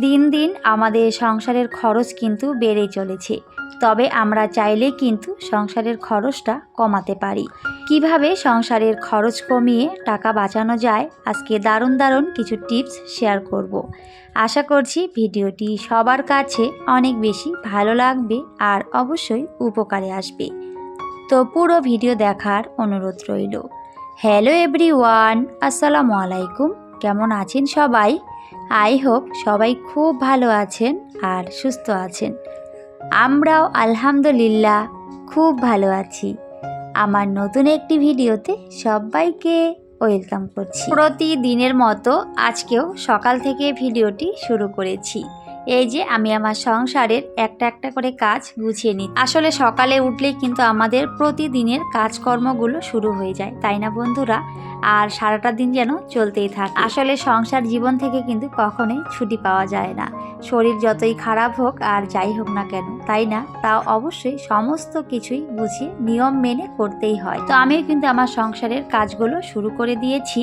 দিন দিন আমাদের সংসারের খরচ কিন্তু বেড়েই চলেছে, তবে আমরা চাইলে কিন্তু সংসারের খরচটা কমাতে পারি। কিভাবে সংসারের খরচ কমিয়ে টাকা বাঁচানো যায়, আজকে দারুণ দারুণ কিছু টিপস শেয়ার করব। আশা করছি ভিডিওটি সবার কাছে অনেক বেশি ভালো লাগবে আর অবশ্যই উপকারে আসবে। তো পুরো ভিডিও দেখার অনুরোধ রইল। হ্যালো এভরিওয়ান, আসসালামু আলাইকুম। কেমন আছেন সবাই? আই হোপ সবাই খুব ভালো আছেন আর সুস্থ আছেন। আমরাও আলহামদুলিল্লাহ খুব ভালো আছি। আমার নতুন একটি ভিডিওতে সবাইকে ওয়েলকাম করছি। প্রতিদিনের মতো আজকেও সকাল থেকে ভিডিওটি শুরু করেছি। এই যে আমি আমার সংসারের একটা একটা করে কাজ গুছিয়ে নিই। আসলে সকালে উঠলেই কিন্তু আমাদের প্রতিদিনের কাজকর্মগুলো শুরু হয়ে যায়, তাই না বন্ধুরা? আর সারাটা দিন যেন চলতেই থাকে। আসলে সংসার জীবন থেকে কিন্তু কখনোই ছুটি পাওয়া যায় না। শরীর যতই খারাপ হোক আর যাই হোক না কেন, তাই না? তাও অবশ্যই সমস্ত কিছুই বুঝিয়ে নিয়ম মেনে করতেই হয়। তো আমিও কিন্তু আমার সংসারের কাজগুলো শুরু করে দিয়েছি।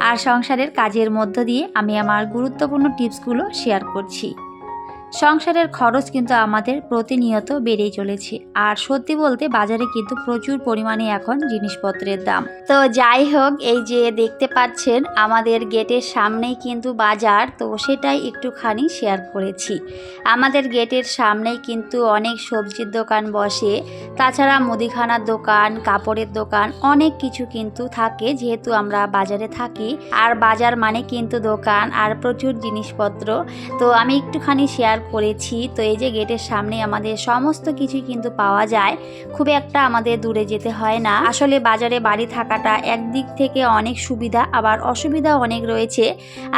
আর সংসারের কাজের মধ্য দিয়ে আমি আমার গুরুত্বপূর্ণ টিপসগুলো শেয়ার করছি। সংসারের খরচ কিন্তু আমাদের প্রতিনিয়ত বেড়েই চলেছে, আর সত্যি বলতে বাজারে কিন্তু প্রচুর পরিমাণে এখন জিনিসপত্রের দাম। তো যাই হোক, এই যে দেখতে পাচ্ছেন আমাদের গেটের সামনেই কিন্তু বাজার, তো সেটাই একটুখানি শেয়ার করেছি। আমাদের গেটের সামনেই কিন্তু অনেক সবজির দোকান বসে, তাছাড়া মুদিখানার দোকান, কাপড়ের দোকান, অনেক কিছু কিন্তু থাকে, যেহেতু আমরা বাজারে থাকি। আর বাজার মানে কিন্তু দোকান আর প্রচুর জিনিসপত্র। তো আমি একটুখানি শেয়ার করেছি। তো এই যে গেটের সামনে আমাদের সমস্ত কিছুই কিন্তু পাওয়া যায়, খুব একটা আমাদের দূরে যেতে হয় না। আসলে বাজারে বাড়ি থাকাটা একদিক থেকে অনেক সুবিধা, আবার অসুবিধা অনেক রয়েছে।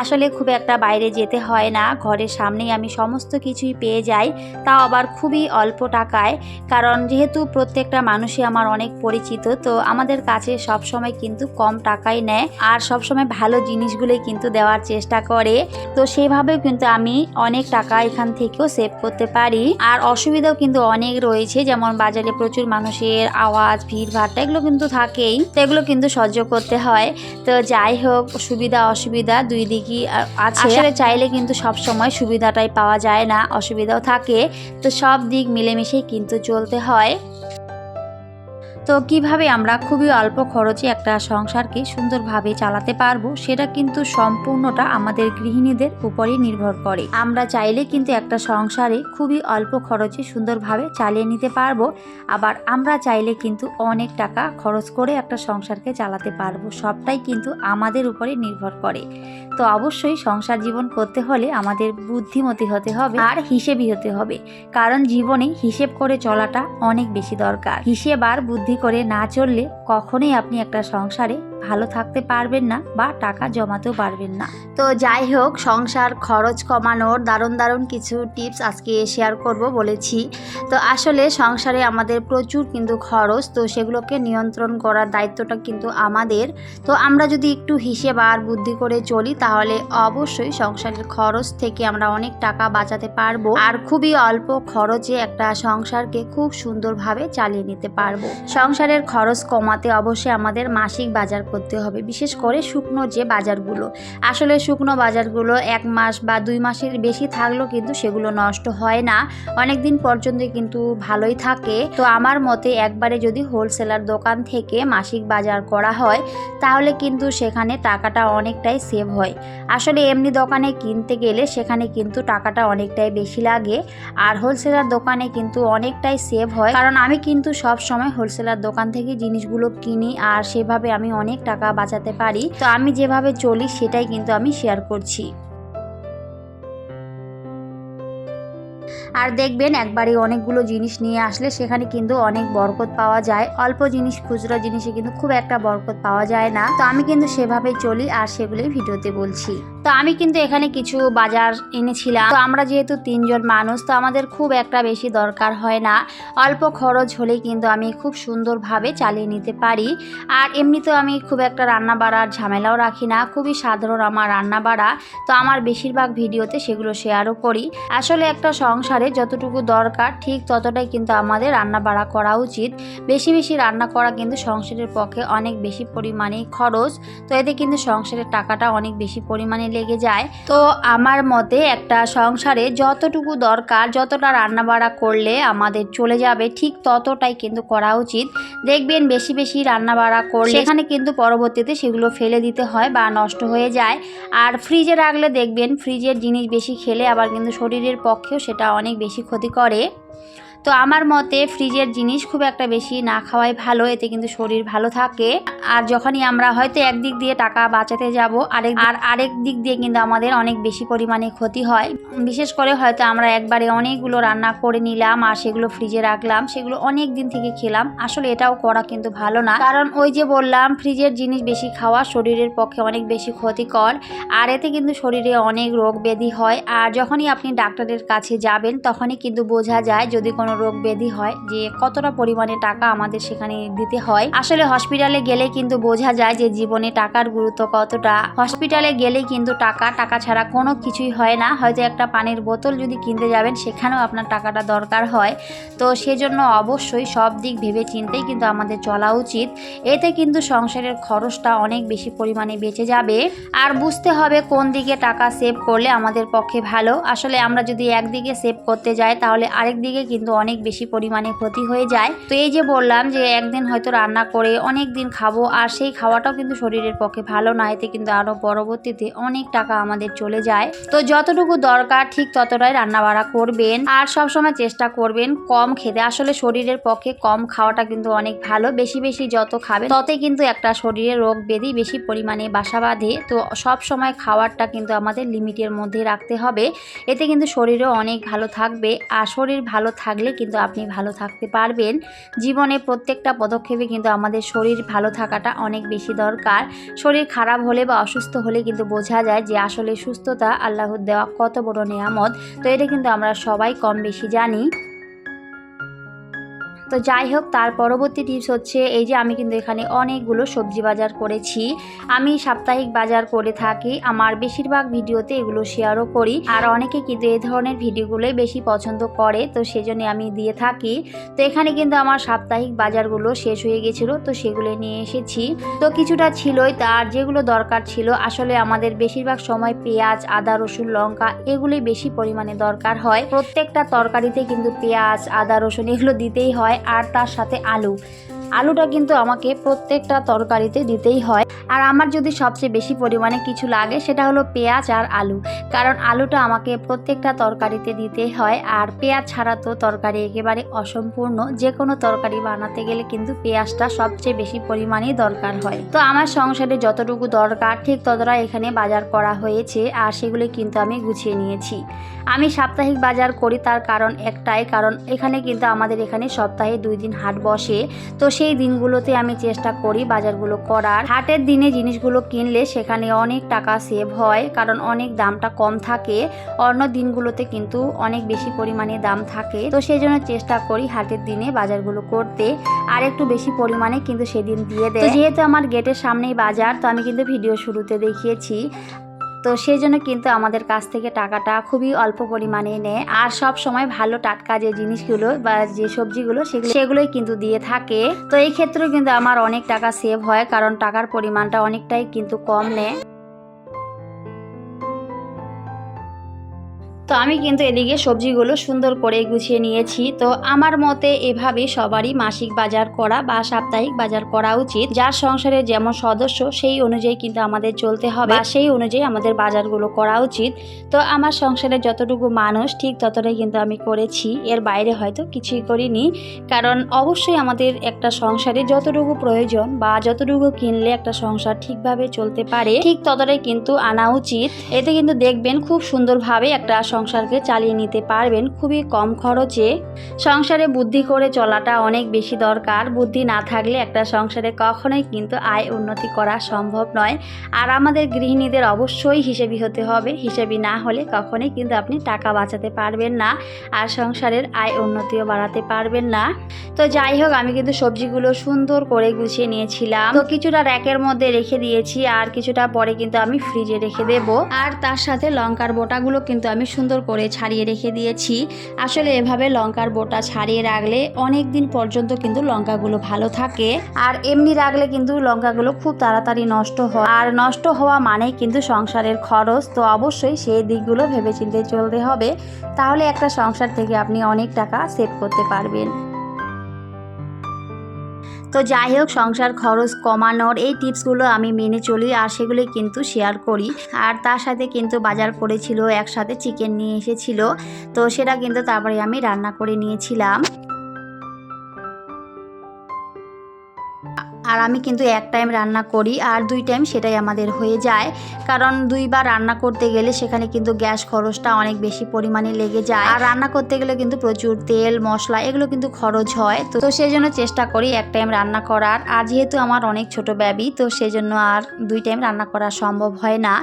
আসলে খুব একটা বাইরে যেতে হয় না, ঘরের সামনেই আমি সমস্ত কিছুই পেয়ে যাই, তাও আবার খুবই অল্প টাকায়। কারণ যেহেতু প্রত্যেকটা মানুষই আমার অনেক পরিচিত, তো আমাদের কাছে সবসময় কিন্তু কম টাকাই নেয় আর সবসময় ভালো জিনিসগুলোই কিন্তু দেওয়ার চেষ্টা করে। তো সেভাবেও কিন্তু আমি অনেক টাকা এখান থেকেও সেভ করতে পারি। আর অসুবিধাও কিন্তু অনেক রয়েছে, যেমন বাজারে প্রচুর মানুষের আওয়াজ, ভিড় ভাট্টা এগুলো কিন্তু থাকেই, তো এগুলো কিন্তু সহ্য করতে হয়। তো যাই হোক, সুবিধা অসুবিধা দুই দিকই আছে। আসলে চাইলে কিন্তু সব সময় সুবিধাটাই পাওয়া যায় না, অসুবিধাও থাকে। তো সব দিক মিলেমিশেই কিন্তু চলতে হয়। তো কিভাবে আমরা খুবই অল্প খরচে একটা সংসারকে সুন্দরভাবে চালাতে পারবো, সেটা কিন্তু সম্পূর্ণটা আমাদের গৃহিণীদের উপরেই নির্ভর করে। আমরা চাইলে কিন্তু একটা সংসারে খুবই অল্প খরচে সুন্দরভাবে চালিয়ে নিতে পারবো, আবার আমরা চাইলে কিন্তু অনেক টাকা খরচ করে একটা সংসারকে চালাতে পারবো। সবটাই কিন্তু আমাদের উপরে নির্ভর করে। তো অবশ্যই সংসার জীবন করতে হলে আমাদের বুদ্ধিমতী হতে হবে আর হিসেবি হতে হবে, কারণ জীবনে হিসেব করে চলাটা অনেক বেশি দরকার। হিসেব আর বুদ্ধি করে না চললে কখনোই আপনি একটা সংসারে ভালো থাকতে পারবেন না বা টাকা জমাতেও পারবেন না। তো যাই হোক, সংসার খরচ কমানোর দারুণ দারুণ কিছু টিপস আজকে শেয়ার করব বলেছি। তো আসলে সংসারে আমাদের প্রচুর কিন্তু খরচ, তো সেগুলোকে নিয়ন্ত্রণ করার দায়িত্বটা কিন্তু আমাদের। তো আমরা যদি একটু হিসেব আর বুদ্ধি করে চলি, তাহলে অবশ্যই সংসারের খরচ থেকে আমরা অনেক টাকা বাঁচাতে পারবো আর খুবই অল্প খরচে একটা সংসারকে খুব সুন্দরভাবে চালিয়ে নিতে পারবো। সংসারের খরচ কমাতে অবশ্যই আমাদের মাসিক বাজার করতে হবে, বিশেষ করে শুকনো যে বাজারগুলো। আসলে শুকনো বাজারগুলো 1 মাস বা 2 মাসের বেশি থাকলেও কিন্তু সেগুলো নষ্ট হয় না, অনেক দিন পর্যন্ত কিন্তু ভালোই থাকে। তো আমার মতে একবারে যদি হোলসেলার দোকান থেকে মাসিক বাজার করা হয়, তাহলে কিন্তু সেখানে টাকাটা অনেকটাই সেভ হয়। আসলে এমনি দোকানে কিনতে গেলে সেখানে কিন্তু টাকাটা অনেকটাই বেশি লাগে, আর হোলসেলার দোকানে কিন্তু অনেকটাই সেভ হয়। কারণ আমি কিন্তু সব সময় হোলসেলার দোকান থেকে জিনিসগুলো কিনি, আর সেভাবে আমি অনেক টাকা বাঁচাতে পারি। তো আমি যেভাবে চলি সেটাই কিন্তু আমি শেয়ার করছি। আর দেখবেন একবারে অনেকগুলো জিনিস নিয়ে আসলে সেখানে কিন্তু অনেক বরকত পাওয়া যায়। অল্প জিনিস, খুচরা জিনিসে কিন্তু খুব একটা বরকত পাওয়া যায় না। তো আমি কিন্তু সেভাবেই চলি আর সেগুলোই ভিডিওতে বলছি। তো আমি কিন্তু এখানে কিছু বাজার এনেছিলাম। তো আমরা যেহেতু 3 জন মানুষ, তো আমাদের খুব একটা বেশি দরকার হয় না, অল্প খরচ হলেই কিন্তু আমি খুব সুন্দরভাবে চালিয়ে নিতে পারি। আর এমনিতেও আমি খুব একটা রান্না বাড়ার ঝামেলাও রাখি না, খুবই সাধারণ আমার রান্না বাড়া। তো আমার বেশিরভাগ ভিডিওতে সেগুলো শেয়ারও করি। আসলে একটা সংসারে যতটুকু দরকার ঠিক ততটাই কিন্তু আমাদের রান্না বাড়া করা উচিত। বেশি বেশি রান্না করা কিন্তু সংসারের পক্ষে অনেক বেশি পরিমাণে খরচ। তো এতে কিন্তু সংসারের টাকাটা অনেক বেশি পরিমাণে লেগে যায়। তো আমার মতে একটা সংসারে যতটুকু দরকার, যতটা রান্নাবাড়া করলে আমাদের চলে যাবে ঠিক ততটাই কিন্তু করা উচিত। দেখবেন বেশি বেশি রান্নাবাড়া করলে সেখানে কিন্তু পরবর্তীতে সেগুলো ফেলে দিতে হয় বা নষ্ট হয়ে যায়। আর ফ্রিজে রাখলে দেখবেন ফ্রিজের জিনিস বেশি খেলে আবার কিন্তু শরীরের পক্ষেও সেটা অনেক বেশি ক্ষতি করে। তো আমার মতে ফ্রিজের জিনিস খুব একটা বেশি না খাওয়াই ভালো, এতে কিন্তু শরীর ভালো থাকে। আর যখনই আমরা হয়তো একদিক দিয়ে টাকা বাঁচাতে যাব, আরেক দিক দিয়ে কিন্তু আমাদের অনেক বেশি পরিমাণে ক্ষতি হয়। বিশেষ করে হয়তো আমরা একবারে অনেকগুলো রান্না করে নিলাম আর সেগুলো ফ্রিজে রাখলাম, সেগুলো অনেক দিন থেকে খেলাম। আসলে এটাও করা কিন্তু ভালো না, কারণ ওই যে বললাম ফ্রিজের জিনিস বেশি খাওয়া শরীরের পক্ষে অনেক বেশি ক্ষতিকর। আর এতে কিন্তু শরীরে অনেক রোগ ব্যাধি হয়। আর যখনই আপনি ডাক্তারের কাছে যাবেন তখনই কিন্তু বোঝা যায় যদি কোনো রোগ ব্যাধি হয় যে কতটা পরিমাণে টাকা আমাদের সেখানে দিতে হয়। আসলে হসপিটালে গেলে কিন্তু বোঝা যায় যে জীবনে টাকার গুরুত্ব কতটা। হসপিটালে গেলে কিন্তু টাকা ছাড়া কোনো কিছুই হয় না। হয়তো একটা পানির বোতল যদি কিনতে যাবেন সেখানেও আপনার টাকাটা দরকার হয়। তো সেজন্য অবশ্যই সব দিক ভেবে চিন্তেই কিন্তু আমাদের চলা উচিত। এতে কিন্তু সংসারের খরচটা অনেক বেশি পরিমাণে বেঁচে যাবে। আর বুঝতে হবে কোন দিকে টাকা সেভ করলে আমাদের পক্ষে ভালো। আসলে আমরা যদি একদিকে সেভ করতে যাই তাহলে আরেক দিকে কিন্তু অনেক বেশি পরিমাণে ক্ষতি হয়ে যায়। তো এই যে বললাম যে একদিন হয়তো রান্না করে অনেক দিন খাবো, আর সেই খাওয়াটাও কিন্তু শরীরের পক্ষে ভালো না। এতে কিন্তু আরো পরবর্তীতে অনেক টাকা আমাদের চলে যায়। তো যতটুকু দরকার ঠিক ততটাই রান্না বাড়া করবেন আর সবসময় চেষ্টা করবেন কম খেতে। আসলে শরীরের পক্ষে কম খাওয়াটা কিন্তু অনেক ভালো। বেশি বেশি যত খাবেন ততই কিন্তু একটা শরীরে রোগ ব্যাধি বেশি পরিমাণে বাসা বাঁধে। তো সব সময় খাওয়ারটা কিন্তু আমাদের লিমিটের মধ্যে রাখতে হবে। এতে কিন্তু শরীরও অনেক ভালো থাকবে। আর শরীর ভালো থাকলে কিন্তু আপনি ভালো থাকতে পারবেন। জীবনে প্রত্যেকটা পদক্ষেপে কিন্তু আমাদের শরীর ভালো থাকাটা অনেক বেশি দরকার। শরীর খারাপ হলে বা অসুস্থ হলে কিন্তু বোঝা যায় যে আসলে সুস্থতা আল্লাহর দেওয়া কত বড় নেয়ামত। তো এটা কিন্তু আমরা সবাই কম বেশি জানি। তো যাই হোক, তার পরবর্তী টিপস হচ্ছে এই যে আমি কিন্তু এখানে অনেকগুলো সবজি বাজার করেছি। আমি সাপ্তাহিক বাজার করে থাকি, আমার বেশিরভাগ ভিডিওতে এগুলো শেয়ারও করি। আর অনেকে কিন্তু এই ধরনের ভিডিওগুলোই বেশি পছন্দ করে, তো সেজন্য আমি দিয়ে থাকি। তো এখানে কিন্তু আমার সাপ্তাহিক বাজারগুলো শেষ হয়ে গেছিলো, তো সেগুলো নিয়ে এসেছি। তো কিছুটা ছিলই, তার যেগুলো দরকার ছিল আসলে আমাদের বেশিরভাগ সময় পেঁয়াজ, আদা, রসুন, লঙ্কা এগুলোই বেশি পরিমাণে দরকার হয়। প্রত্যেকটা তরকারিতে কিন্তু পেঁয়াজ, আদা, রসুন এগুলো দিতেই হয়। আর তার সাথে আলুটা কিন্তু আমাকে প্রত্যেকটা তরকারিতে দিতেই হয়। আর আমার যদি সবচেয়ে বেশি পরিমাণে কিছু লাগে সেটা হলো পেঁয়াজ আর আলু, কারণ আলুটা আমাকে প্রত্যেকটা তরকারিতে দিতেই হয়। আর পেঁয়াজ ছাড়া তো তরকারি একেবারে অসম্পূর্ণ। যে কোনো তরকারি বানাতে গেলে কিন্তু পেঁয়াজটা সবচেয়ে বেশি পরিমাণেই দরকার হয়। তো আমার সংসারে যতটুকু দরকার ঠিক ততটা এখানে বাজার করা হয়েছে, আর সেগুলি কিন্তু আমি গুছিয়ে নিয়েছি। আমি সাপ্তাহিক বাজার করি তার কারণ একটাই, কারণ এখানে কিন্তু আমাদের এখানে সপ্তাহে 2 দিন হাট বসে। তো সেই দিনগুলোতে আমি চেষ্টা করি বাজারগুলো করার। হাটের দিনে জিনিসগুলো কিনলে সেখানে অনেক টাকা সেভ হয়, কারণ অনেক দামটা কম থাকে। অন্য দিনগুলোতে কিন্তু অনেক বেশি পরিমাণে দাম থাকে। তো সেই জন্য চেষ্টা করি হাটের দিনে বাজারগুলো করতে, আর একটু বেশি পরিমাণে কিন্তু সেদিন দিয়ে দেয়। যেহেতু আমার গেটের সামনেই বাজার, তো আমি কিন্তু ভিডিও শুরুতে দেখিয়েছি। তো সেই জন্য কিন্তু আমাদের কাছ থেকে টাকাটা খুবই অল্প পরিমাণে নেয়। আর সব সময় ভালো টাটকা যে জিনিসগুলো বা যে সবজিগুলো সেগুলোই কিন্তু দিয়ে থাকে। তো এই ক্ষেত্রেও কিন্তু আমার অনেক টাকা সেভ হয়, কারণ টাকার পরিমাণটা অনেকটাই কিন্তু কম নেয়। তো আমি কিন্তু এদিকে সবজিগুলো সুন্দর করে গুছিয়ে নিয়েছি। তো আমার মতে এভাবে সবারই মাসিক বাজার করা বা সাপ্তাহিক বাজার করা উচিত। যার সংসারে যেমন সদস্য সেই অনুযায়ী কিন্তু আমাদের চলতে হবে, সেই অনুযায়ী আমাদের বাজারগুলো করা উচিত। তো আমার সংসারে যতটুকু মানুষ ঠিক ততটাই কিন্তু আমি করেছি, এর বাইরে হয়তো কিছুই করিনি। কারণ অবশ্যই আমাদের একটা সংসারে যতটুকু প্রয়োজন বা যতটুকু কিনলে একটা সংসার ঠিকভাবে চলতে পারে ঠিক ততটাই কিন্তু আনা উচিত। এতে কিন্তু দেখবেন খুব সুন্দরভাবে একটা সংসারকে চালিয়ে নিতে পারবেন খুবই কম খরচে। সংসারে বুদ্ধি করে চলাটা অনেক বেশি দরকার। বুদ্ধি না থাকলে একটা সংসারে কখনোই কিন্তু আয় উন্নতি করা সম্ভব নয়। আর আমাদের গৃহিণীদের অবশ্যই হিসেবি হতে হবে। হিসেবি না হলে কখনোই কিন্তু আপনি টাকা বাঁচাতে পারবেন না, আর সংসারের আয় উন্নতিও বাড়াতে পারবেন না। তো যাই হোক, আমি কিন্তু সবজিগুলো সুন্দর করে গুছিয়ে নিয়েছিলাম। তো কিছুটা র্যাকের মধ্যে রেখে দিয়েছি, আর কিছুটা পরে কিন্তু আমি ফ্রিজে রেখে দেব। আর তার সাথে লঙ্কার বোটাগুলো কিন্তু আমি সুন্দর করে ছাড়িয়ে রেখে দিয়েছি। আসলে এভাবে লঙ্কার বোটা ছাড়িয়ে রাখলে অনেক দিন পর্যন্ত কিন্তু লঙ্কাগুলো ভালো থাকে, আর এমনি রাখলে কিন্তু লঙ্কাগুলো খুব তাড়াতাড়ি নষ্ট হয়, আর নষ্ট হওয়া মানেই কিন্তু সংসারের খরচ। তো অবশ্যই সেই দিকগুলো ভেবেচিন্তে চলতে হবে, তাহলে একটা সংসার থেকে আপনি অনেক টাকা সেভ করতে পারবেন। তো যাই হোক, সংসার খরচ কমানোর এই টিপসগুলো আমি মেনে চলি, আর সেগুলোই কিন্তু শেয়ার করি। আর তার সাথে কিন্তু বাজার করেছিল, একসাথে চিকেন নিয়ে এসেছিল, তো সেটা কিন্তু তারপরে আমি রান্না করে নিয়েছিলাম। আর আমি কিন্তু এক টাইম রান্না করি, আর 2 টাইম সেটাই আমাদের হয়ে যায়, কারণ 2 বার রান্না করতে গেলে সেখানে কিন্তু গ্যাস খরচটা অনেক বেশি পরিমাণে লেগে যায়, আর রান্না করতে গেলে কিন্তু প্রচুর তেল মশলা এগুলো কিন্তু খরচ হয়। তো সেই জন্য চেষ্টা করি এক টাইম রান্না করার। আর যেহেতু আমার অনেক ছোট বেবি, তো সেই জন্য আর 2 টাইম রান্না করা সম্ভব হয় না,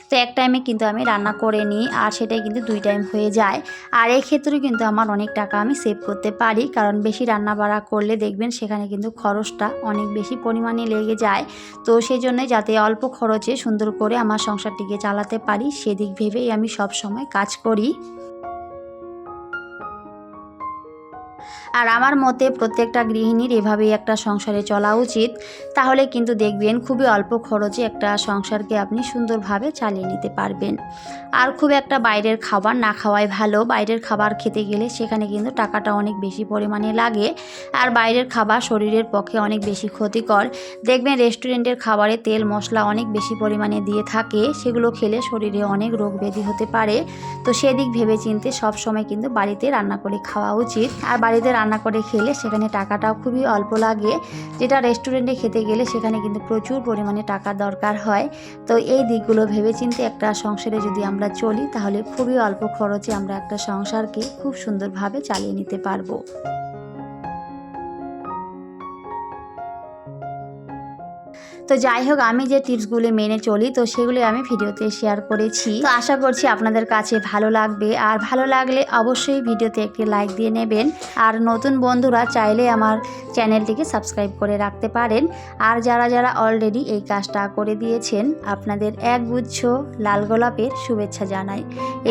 তো এক টাইমে কিন্তু আমি রান্না করে নিই, আর সেটাই কিন্তু 2 টাইম হয়ে যায়। আর এই ক্ষেত্রে কিন্তু আমার অনেক টাকা আমি সেভ করতে পারি, কারণ বেশি রান্না বাড়া করলে দেখবেন সেখানে কিন্তু খরচটা অনেক বেশি পরিমাণে লেগে যায়। তো সেই জন্য যাতে অল্প খরচে সুন্দর করে আমার সংসারটিকে চালাতে পারি, সেদিক ভেবেই আমি সব সময় কাজ করি। আর আমার মতে প্রত্যেকটা গৃহিণীর এভাবেই একটা সংসারে চলা উচিত, তাহলে কিন্তু দেখবেন খুবই অল্প খরচে একটা সংসারকে আপনি সুন্দরভাবে চালিয়ে নিতে পারবেন। আর খুব একটা বাইরের খাবার না খাওয়াই ভালো। বাইরের খাবার খেতে গেলে সেখানে কিন্তু টাকাটা অনেক বেশি পরিমাণে লাগে, আর বাইরের খাবার শরীরের পক্ষে অনেক বেশি ক্ষতিকর। দেখবেন রেস্টুরেন্টের খাবারে তেল মশলা অনেক বেশি পরিমাণে দিয়ে থাকে, সেগুলো খেলে শরীরে অনেক রোগ ব্যাধি হতে পারে। তো সেদিক ভেবে চিন্তে সবসময় কিন্তু বাড়িতে রান্না করে খাওয়া উচিত। আর বাড়িতে রান্না করে খেলে সেখানে টাকাটাও খুবই অল্প লাগে, যেটা রেস্টুরেন্টে খেতে গেলে সেখানে কিন্তু প্রচুর পরিমাণে টাকার দরকার হয়। তো এই দিকগুলো ভেবেচিন্তে একটা সংসারে যদি আমরা চলি, তাহলে খুবই অল্প খরচে আমরা একটা সংসারকে খুব সুন্দরভাবে চালিয়ে নিতে পারবো। তো যাই হোক, আমি যে টিপসগুলি মেনে চলি, তো সেগুলি আমি ভিডিওতে শেয়ার করেছি। তো আশা করছি আপনাদের কাছে ভালো লাগবে, আর ভালো লাগলে অবশ্যই ভিডিওতে একটি লাইক দিয়ে নেবেন। আর নতুন বন্ধুরা চাইলে আমার চ্যানেলটিকে সাবস্ক্রাইব করে রাখতে পারেন। আর যারা যারা অলরেডি এই কাজটা করে দিয়েছেন, আপনাদের একগুচ্ছ লাল গোলাপের শুভেচ্ছা জানাই।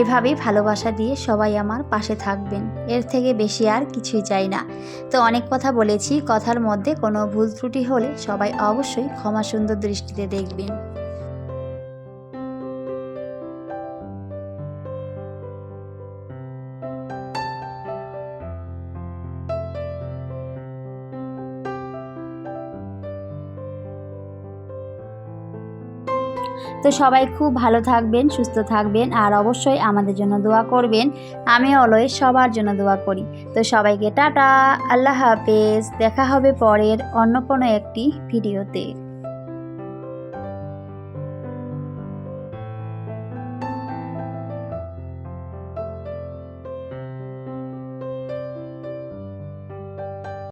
এভাবেই ভালোবাসা দিয়ে সবাই আমার পাশে থাকবেন, এর থেকে বেশি আর কিছুই চাই না। তো অনেক কথা বলেছি, কথার মধ্যে কোনো ভুল ত্রুটি হলে সবাই অবশ্যই ক্ষমা সুন্দর দৃষ্টিতে দেখবেন। তো সবাই খুব ভালো থাকবেন, সুস্থ থাকবেন, আর অবশ্যই আমাদের জন্য দোয়া করবেন। আমি অলওয়েজ সবার জন্য দোয়া করি। তো সবাইকে টাটা, আল্লাহ হাফেজ। দেখা হবে পরের অন্য কোনো একটি ভিডিওতে।